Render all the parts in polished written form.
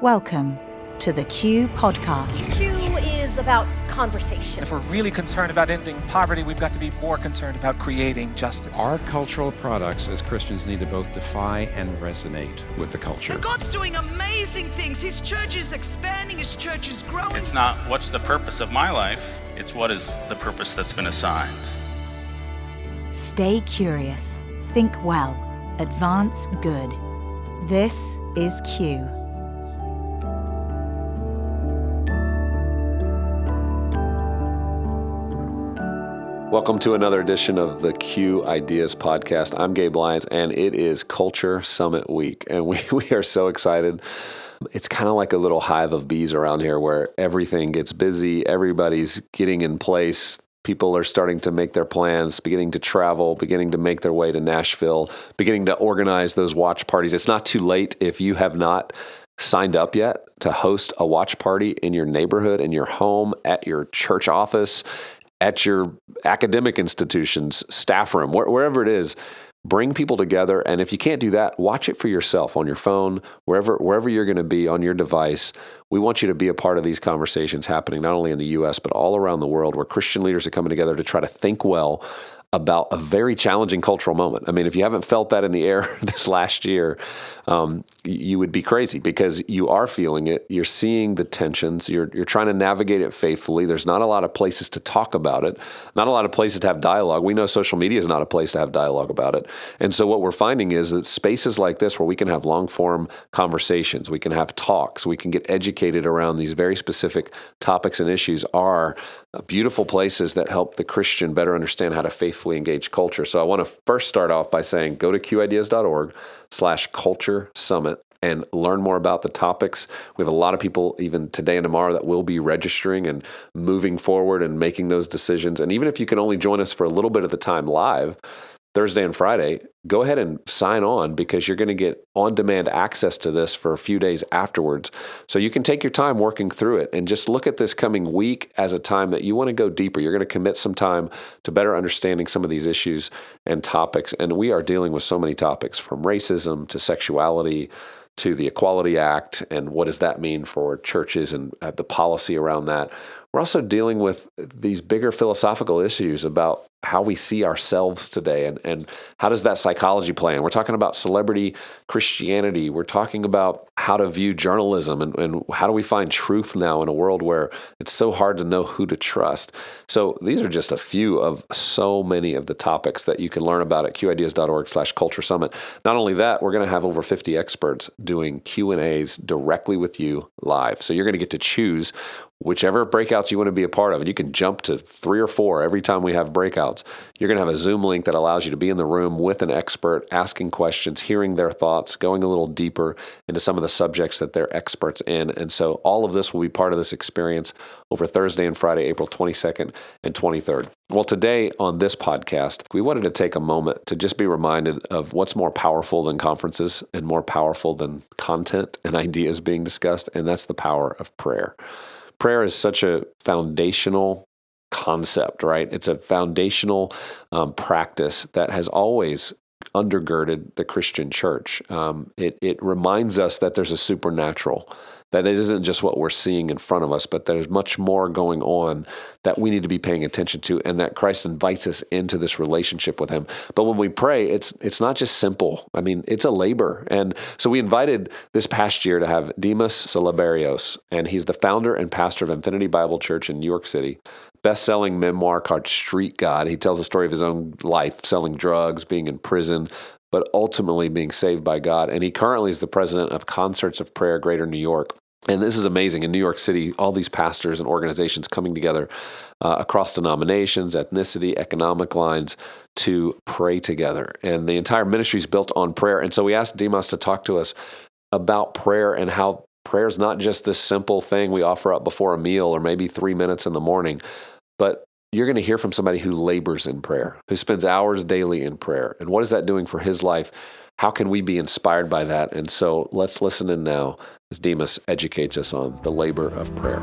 Welcome to the Q Podcast. Q is about conversation. If we're really concerned about ending poverty, we've got to be more concerned about creating justice. Our cultural products as Christians need to both defy and resonate with the culture. And God's doing amazing things. His church is expanding, His church is growing. It's not what's the purpose of my life, it's what is the purpose that's been assigned. Stay curious, think well, advance good. This is Q. Welcome to another edition of the Q Ideas Podcast. I'm Gabe Lyons, and it is Culture Summit Week, and we are so excited. It's kind of like a little hive of bees around here where everything gets busy, everybody's getting in place, people are starting to make their plans, beginning to travel, beginning to make their way to Nashville, beginning to organize those watch parties. It's not too late if you have not signed up yet to host a watch party in your neighborhood, in your home, at your church office, at your academic institutions, staff room, wherever it is. Bring people together, and if you can't do that, watch it for yourself on your phone, wherever you're going to be on your device. We want you to be a part of these conversations happening not only in the U.S., but all around the world, where Christian leaders are coming together to try to think well about a very challenging cultural moment. I mean, if you haven't felt that in the air this last year, you would be crazy because you are feeling it. You're seeing the tensions. You're trying to navigate it faithfully. There's not a lot of places to talk about it, not a lot of places to have dialogue. We know social media is not a place to have dialogue about it. And so what we're finding is that spaces like this where we can have long-form conversations, we can have talks, we can get educated around these very specific topics and issues are beautiful places that help the Christian better understand how to faithfully engage culture. So I want to first start off by saying, go to qideas.org/culture summit and learn more about the topics. We have a lot of people even today and tomorrow that will be registering and moving forward and making those decisions. And even if you can only join us for a little bit of the time live, Thursday and Friday, go ahead and sign on because you're going to get on-demand access to this for a few days afterwards. So you can take your time working through it and just look at this coming week as a time that you want to go deeper. You're going to commit some time to better understanding some of these issues and topics. And we are dealing with so many topics, from racism to sexuality to the Equality Act and what does that mean for churches and the policy around that. We're also dealing with these bigger philosophical issues about how we see ourselves today and how does that psychology play in. We're talking about celebrity Christianity. We're talking about how to view journalism and how do we find truth now in a world where it's so hard to know who to trust. So these are just a few of so many of the topics that you can learn about at qideas.org/culture summit. Not only that, we're going to have over 50 experts doing Q&As directly with you live. So you're going to get to choose whichever breakouts you want to be a part of. And you can jump to 3 or 4 every time we have breakouts. You're going to have a Zoom link that allows you to be in the room with an expert, asking questions, hearing their thoughts, going a little deeper into some of the subjects that they're experts in. And so all of this will be part of this experience over Thursday and Friday, April 22nd and 23rd. Well, today on this podcast, we wanted to take a moment to just be reminded of what's more powerful than conferences and more powerful than content and ideas being discussed, and that's the power of prayer. Prayer is such a foundational concept, right? It's a foundational practice that has always undergirded the Christian church. It reminds us that there's a supernatural, that it isn't just what we're seeing in front of us, but there's much more going on that we need to be paying attention to, and that Christ invites us into this relationship with Him. But when we pray, it's not just simple. I mean, it's a labor. And so we invited this past year to have Dimas Salaberrios, and he's the founder and pastor of Infinity Bible Church in New York City. Best-selling memoir called Street God. He tells the story of his own life, selling drugs, being in prison, but ultimately being saved by God. And he currently is the president of Concerts of Prayer Greater New York. And this is amazing. In New York City, all these pastors and organizations coming together across denominations, ethnicity, economic lines to pray together. And the entire ministry is built on prayer. And so we asked Dimas to talk to us about prayer and how prayer is not just this simple thing we offer up before a meal or maybe 3 minutes in the morning, but you're going to hear from somebody who labors in prayer, who spends hours daily in prayer. And what is that doing for his life? How can we be inspired by that? And so let's listen in now as Dimas educates us on the labor of prayer.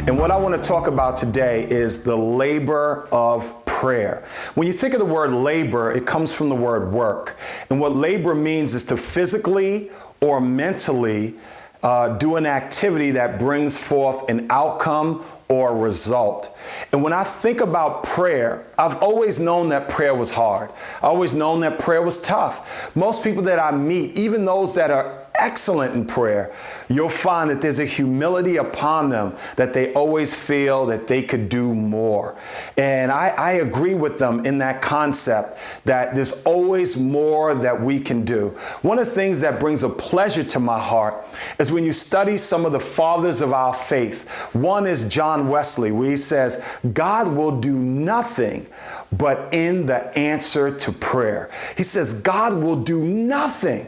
And what I want to talk about today is the labor of prayer. prayer. When you think of the word labor, it comes from the word work. And what labor means is to physically or mentally do an activity that brings forth an outcome or a result. And when I think about prayer, I've always known that prayer was hard. I always known that prayer was tough. Most people that I meet, even those that are excellent in prayer, you'll find that there's a humility upon them that they always feel that they could do more. And I agree with them in that concept that there's always more that we can do. One of the things that brings a pleasure to my heart is when you study some of the fathers of our faith. One is John Wesley, where he says, God will do nothing but in the answer to prayer. He says, God will do nothing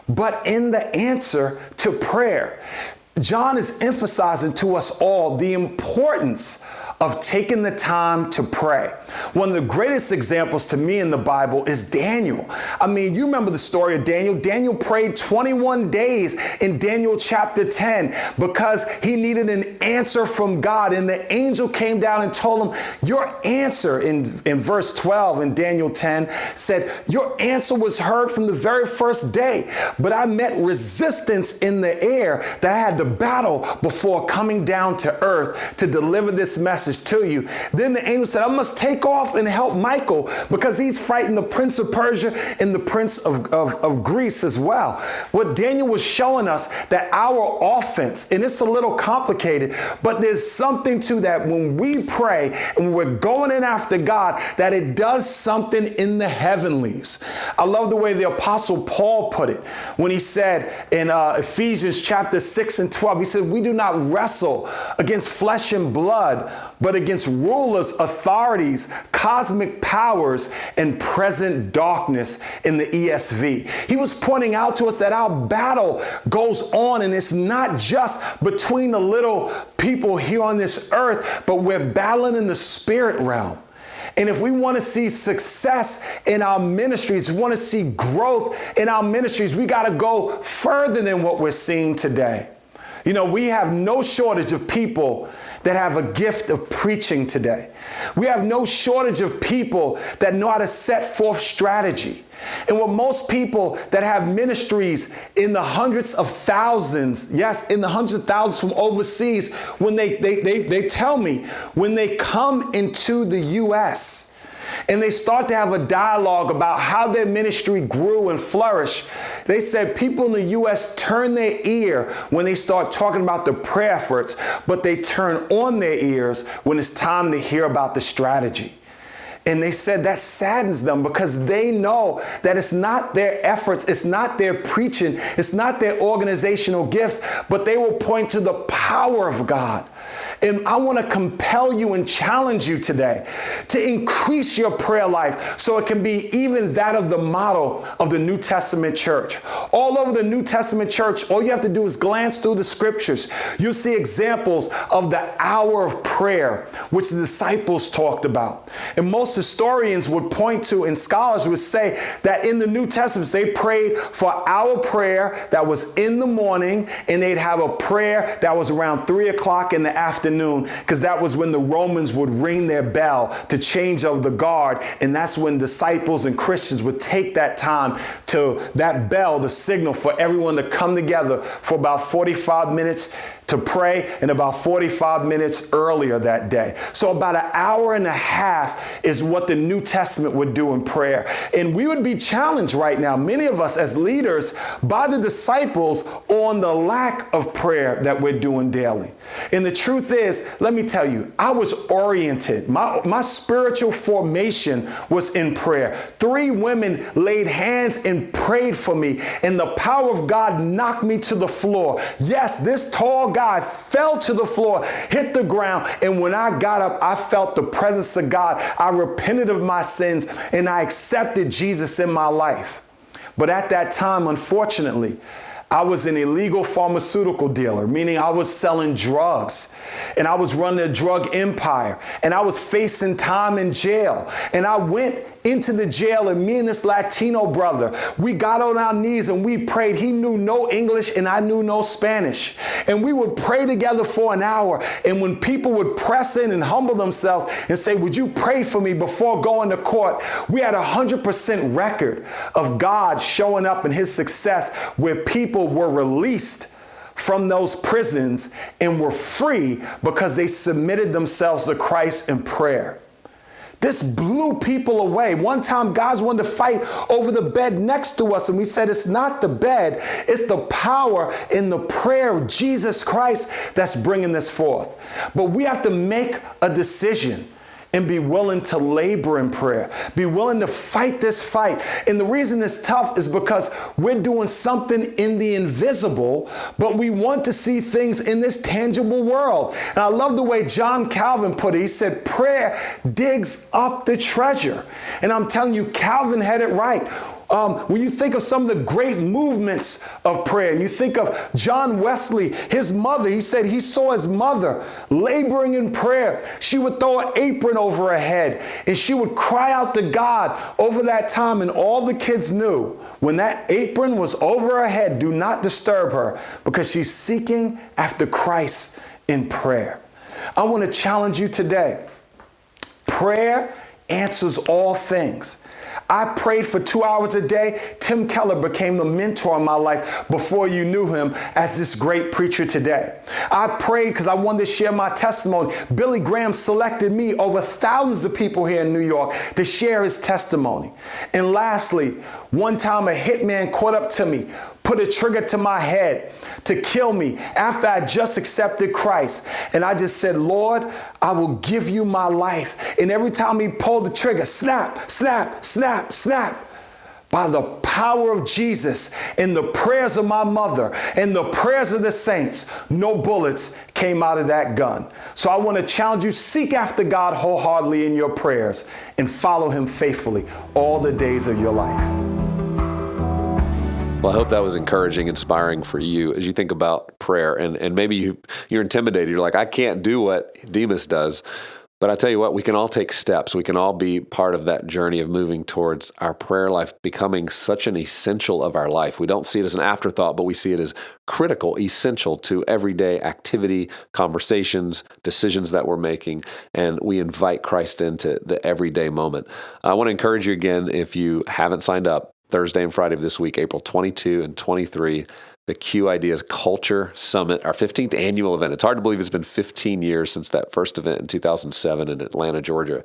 but in the answer to prayer. John is emphasizing to us all the importance of taking the time to pray. One of the greatest examples to me in the Bible is Daniel. I mean, you remember the story of Daniel. Daniel prayed 21 days in Daniel chapter 10 because he needed an answer from God. And the angel came down and told him, your answer in verse 12 in Daniel 10 said, your answer was heard from the very first day, but I met resistance in the air that I had to battle before coming down to earth to deliver this message to you. Then the angel said, I must take off and help Michael because he's fighting the prince of Persia and the prince of Greece as well. What Daniel was showing us that our offense, and it's a little complicated, but there's something to that when we pray and we're going in after God, that it does something in the heavenlies. I love the way the Apostle Paul put it when he said in Ephesians chapter 6 and 12, he said, we do not wrestle against flesh and blood, but against rulers, authorities, cosmic powers, and present darkness in the ESV. He was pointing out to us that our battle goes on, and it's not just between the little people here on this earth, but we're battling in the spirit realm. And if we want to see success in our ministries, we want to see growth in our ministries, we got to go further than what we're seeing today. You know, we have no shortage of people that have a gift of preaching today. We have no shortage of people that know how to set forth strategy. And with most people that have ministries in the hundreds of thousands, yes, in the hundreds of thousands from overseas, when they tell me, when they come into the U.S., and they start to have a dialogue about how their ministry grew and flourished, they said people in the U.S. turn their ear when they start talking about the prayer efforts, but they turn on their ears when it's time to hear about the strategy. And they said that saddens them because they know that it's not their efforts, it's not their preaching, it's not their organizational gifts, but they will point to the power of God. And I want to compel you and challenge you today to increase your prayer life so it can be even that of the model of the New Testament church. All over the New Testament church, all you have to do is glance through the scriptures. You'll see examples of the hour of prayer, which the disciples talked about. And most historians would point to, and scholars would say, that in the New Testament, they prayed for our prayer that was in the morning, and they'd have a prayer that was around 3 o'clock in the afternoon, because that was when the Romans would ring their bell to change of the guard. And that's when disciples and Christians would take that time to that bell, the signal for everyone to come together for about 45 minutes to pray, and about 45 minutes earlier that day. So about an hour and a half is what the New Testament would do in prayer. And we would be challenged right now, many of us as leaders, by the disciples on the lack of prayer that we're doing daily. And the truth is, let me tell you, I was oriented. My spiritual formation was in prayer. 3 women laid hands and prayed for me, and the power of God knocked me to the floor. Yes, this tall guy fell to the floor, hit the ground, and when I got up, I felt the presence of God. I repented of my sins, and I accepted Jesus in my life. But at that time, unfortunately, I was an illegal pharmaceutical dealer, meaning I was selling drugs, and I was running a drug empire, and I was facing time in jail. And I went into the jail, and me and this Latino brother, we got on our knees and we prayed. He knew no English and I knew no Spanish. And we would pray together for an hour. And when people would press in and humble themselves and say, would you pray for me before going to court? We had 100% record of God showing up in his success, where people were released from those prisons and were free because they submitted themselves to Christ in prayer. This blew people away. One time, guys wanted to fight over the bed next to us, and we said, it's not the bed, it's the power in the prayer of Jesus Christ that's bringing this forth. But we have to make a decision and be willing to labor in prayer, be willing to fight this fight. And the reason it's tough is because we're doing something in the invisible, but we want to see things in this tangible world. And I love the way John Calvin put it. He said, prayer digs up the treasure. And I'm telling you, Calvin had it right. When you think of some of the great movements of prayer, and you think of John Wesley, his mother, he said he saw his mother laboring in prayer. She would throw an apron over her head, and she would cry out to God over that time. And all the kids knew, when that apron was over her head, do not disturb her, because she's seeking after Christ in prayer. I want to challenge you today. Prayer answers all things. I prayed for 2 hours a day. Tim Keller became the mentor in my life before you knew him as this great preacher today. I prayed because I wanted to share my testimony. Billy Graham selected me over thousands of people here in New York to share his testimony. And lastly, one time a hitman caught up to me, put a trigger to my head to kill me after I just accepted Christ. And I just said, Lord, I will give you my life. And every time he pulled the trigger, snap, snap, snap, snap. By the power of Jesus and the prayers of my mother and the prayers of the saints, no bullets came out of that gun. So I want to challenge you, seek after God wholeheartedly in your prayers and follow him faithfully all the days of your life. Well, I hope that was encouraging, inspiring for you as you think about prayer. And maybe you're intimidated. You're like, I can't do what Dimas does. But I tell you what, we can all take steps. We can all be part of that journey of moving towards our prayer life becoming such an essential of our life. We don't see it as an afterthought, but we see it as critical, essential to everyday activity, conversations, decisions that we're making. And we invite Christ into the everyday moment. I want to encourage you again, if you haven't signed up, Thursday and Friday of this week, April 22 and 23, the Q Ideas Culture Summit, our 15th annual event. It's hard to believe it's been 15 years since that first event in 2007 in Atlanta, Georgia,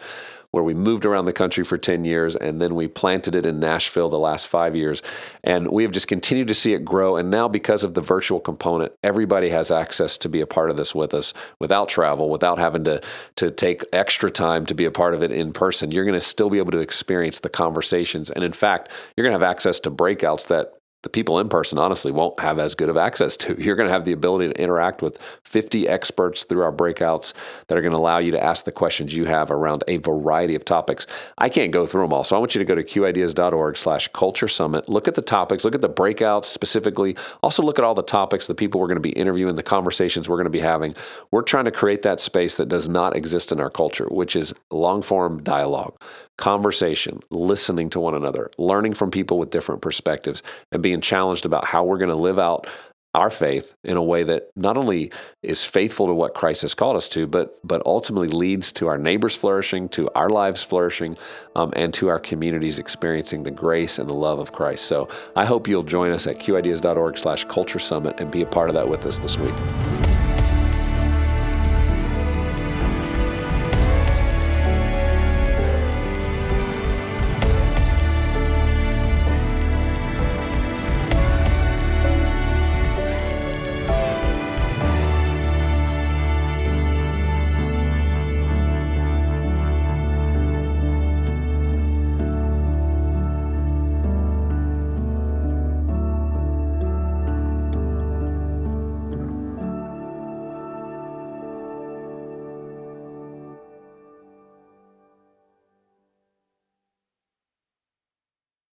where we moved around the country for 10 years, and then we planted it in Nashville the last 5 years. And we have just continued to see it grow. And now, because of the virtual component, everybody has access to be a part of this with us without travel, without having to take extra time to be a part of it in person. You're going to still be able to experience the conversations. And in fact, you're going to have access to breakouts that the people in person, honestly, won't have as good of access to. You're going to have the ability to interact with 50 experts through our breakouts that are going to allow you to ask the questions you have around a variety of topics. I can't go through them all, so I want you to go to qideas.org/culture summit. Look at the topics, look at the breakouts specifically. Also look at all the topics, the people we're going to be interviewing, the conversations we're going to be having. We're trying to create that space that does not exist in our culture, which is long-form dialogue, conversation, listening to one another, learning from people with different perspectives, and being challenged about how we're going to live out our faith in a way that not only is faithful to what Christ has called us to, but ultimately leads to our neighbors flourishing, to our lives flourishing, and to our communities experiencing the grace and the love of Christ. So I hope you'll join us at qideas.org/culture summit and be a part of that with us this week.